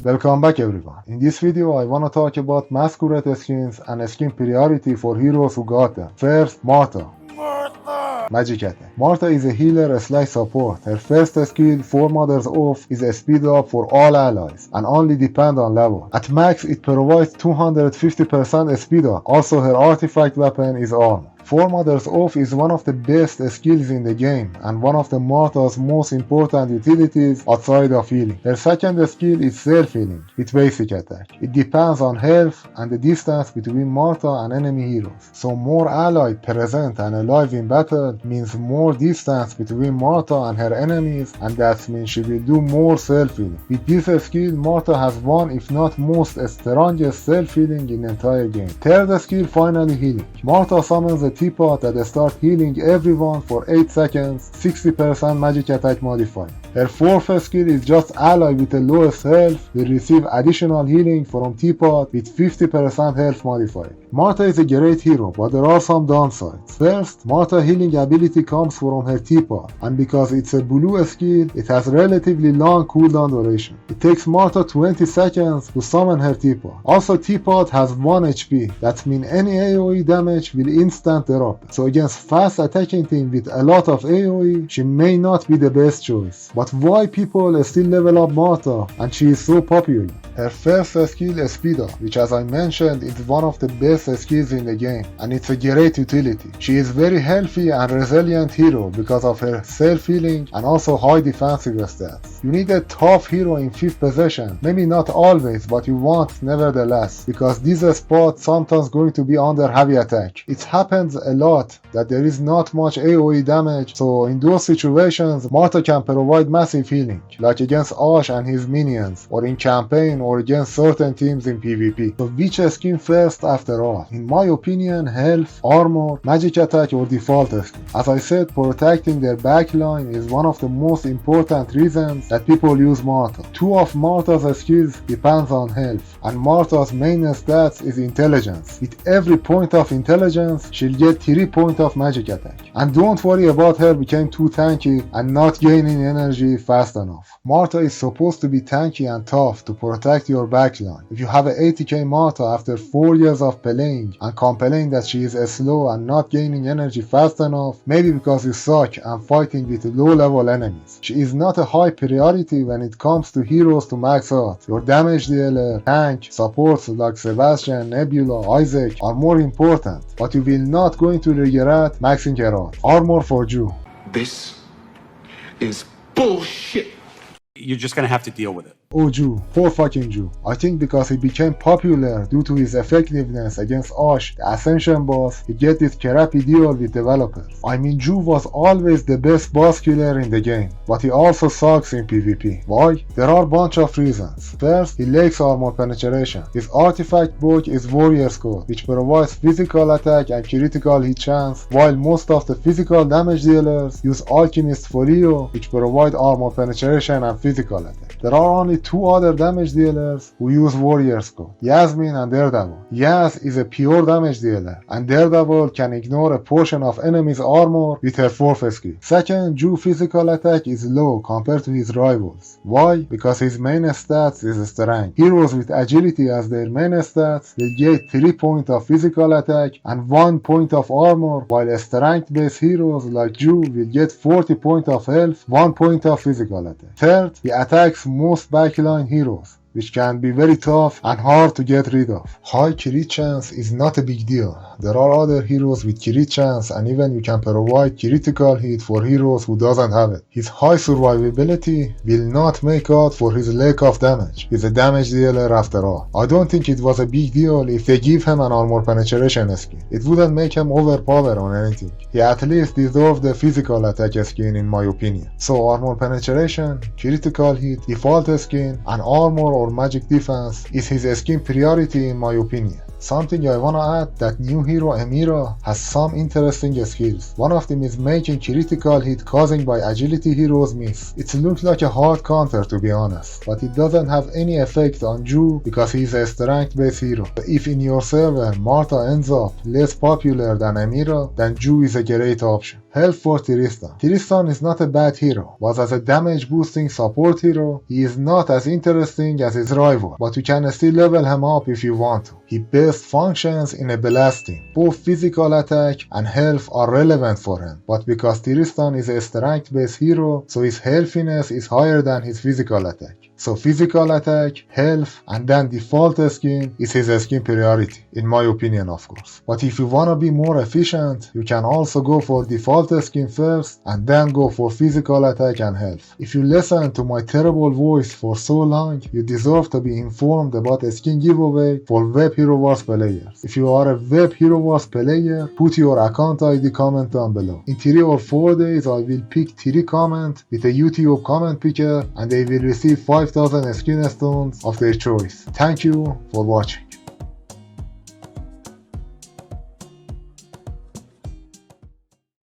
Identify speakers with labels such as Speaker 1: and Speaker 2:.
Speaker 1: Welcome back everyone. In this video I wanna talk about masquerade skins and skin priority for heroes who got them. First, Martha. Magic attack. Martha is a healer / support. Her first skill, 4 mothers off, is a speed up for all allies and only depend on level. At max it provides 250% speed up. Also her artifact weapon is armor. 4 mothers off is one of the best skills in the game and one of the Martha's most important utilities outside of healing. Her second skill is self-healing with basic attack. It depends on health and the distance between Martha and enemy heroes. So more allies present and alive in battle means more distance between Martha and her enemies, and that means she will do more self-healing. With this skill, Martha has one if not most strongest self-healing in the entire game. Third skill, finally healing. Martha summons a teapot that starts healing everyone for 8 seconds, 60% magic attack modifier. Her fourth skill is just ally with the lowest health will receive additional healing from teapot with 50% health modifier. Martha is a great hero, but there are some downsides. First, Martha healing ability comes from her teapot, and because it's a blue skill, it has relatively long cooldown duration. It takes Martha 20 seconds to summon her teapot. Also, teapot has 1 HP, that means any AoE damage will instant drop. So against fast attacking team with a lot of AoE, she may not be the best choice. But why people still level up Martha and she is so popular? Her first skill is speed up, which as I mentioned is one of the best skills in the game and it's a great utility. She is very healthy and resilient hero because of her self-healing and also high defensive stats. You need a tough hero in 5th position, maybe not always but you want nevertheless, because this spot sometimes going to be under heavy attack. It happens a lot that there is not much AoE damage, so in those situations Martha can provide massive healing, like against Ash and his minions, or in campaign or against certain teams in PvP. So which skin first after all? In my opinion, health, armor, magic attack or default skin. As I said, protecting their backline is one of the most important reasons that people use Martha. 2 of Martha's skills depends on health, and Martha's main stats is intelligence. With every point of intelligence, she'll get 3 points of magic attack. And don't worry about her becoming too tanky and not gaining energy fast enough. Martha is supposed to be tanky and tough to protect your backline. If you have a 80k Martha after 4 years of playing and complain that she is slow and not gaining energy fast enough, maybe because you suck and fighting with low level enemies. She is not a high priority when it comes to heroes to max out. Your damage dealer, tank, supports like Sebastian, Nebula, Isaac are more important, but you will not going to regret maxing her out. Armor for Jew.
Speaker 2: This is bullshit.
Speaker 3: You're just gonna have to deal with it.
Speaker 1: Oh Jew, poor fucking Jew. I think because he became popular due to his effectiveness against Ash, the Ascension boss, he get this crappy deal with developers. I mean, Jew was always the best boss killer in the game, but he also sucks in PvP. Why? There are a bunch of reasons. First, he lacks armor penetration. His artifact book is Warrior's Code, which provides physical attack and critical hit chance, while most of the physical damage dealers use Alchemist Folio, which provide armor penetration and physical attack. There are only 2 other damage dealers who use Warrior's Code, Yasmin and Daredevil. Yas is a pure damage dealer, and Daredevil can ignore a portion of enemy's armor with her 4th skill. Second, Jew physical attack is low compared to his rivals. Why? Because his main stats is strength. Heroes with agility as their main stats will get 3 points of physical attack and 1 point of armor, while strength-based heroes like Jew will get 40 points of health, 1 point of physical attack. Third, he attacks most backline heroes, which can be very tough and hard to get rid of. High crit chance is not a big deal. There are other heroes with crit chance, and even you can provide critical hit for heroes who doesn't have it. His high survivability will not make out for his lack of damage. He's a damage dealer after all. I don't think it was a big deal if they give him an armor penetration skin. It wouldn't make him overpowered on anything. He at least deserves the physical attack skin in my opinion. So armor penetration, critical hit, default skin, and armor or magic defense is his skin priority in my opinion. Something I wanna add that new hero Emira has some interesting skills. One of them is making critical hit causing by agility heroes miss. It looks like a hard counter to be honest, but it doesn't have any effect on Ju because he's a strength based hero. If in your server Martha ends up less popular than Emira, then Ju is a great option. Help for Tristan. Tristan is not a bad hero, but as a damage boosting support hero, he is not as interesting as his rival, but you can still level him up if you want to. He best functions in a blasting. Both physical attack and health are relevant for him, but because Tristan is a strength based hero, so his healthiness is higher than his physical attack. So physical attack, health, and then default skin is his skin priority, in my opinion of course. But if you wanna be more efficient, you can also go for default skin first, and then go for physical attack and health. If you listen to my terrible voice for so long, you deserve to be informed about a skin giveaway for Web Hero Wars players. If you are a Web Hero Wars player, put your account ID comment down below. In 3 or 4 days, I will pick 3 comments with a YouTube comment picker, and they will receive 5,000 skin stones of their choice. Thank you for watching.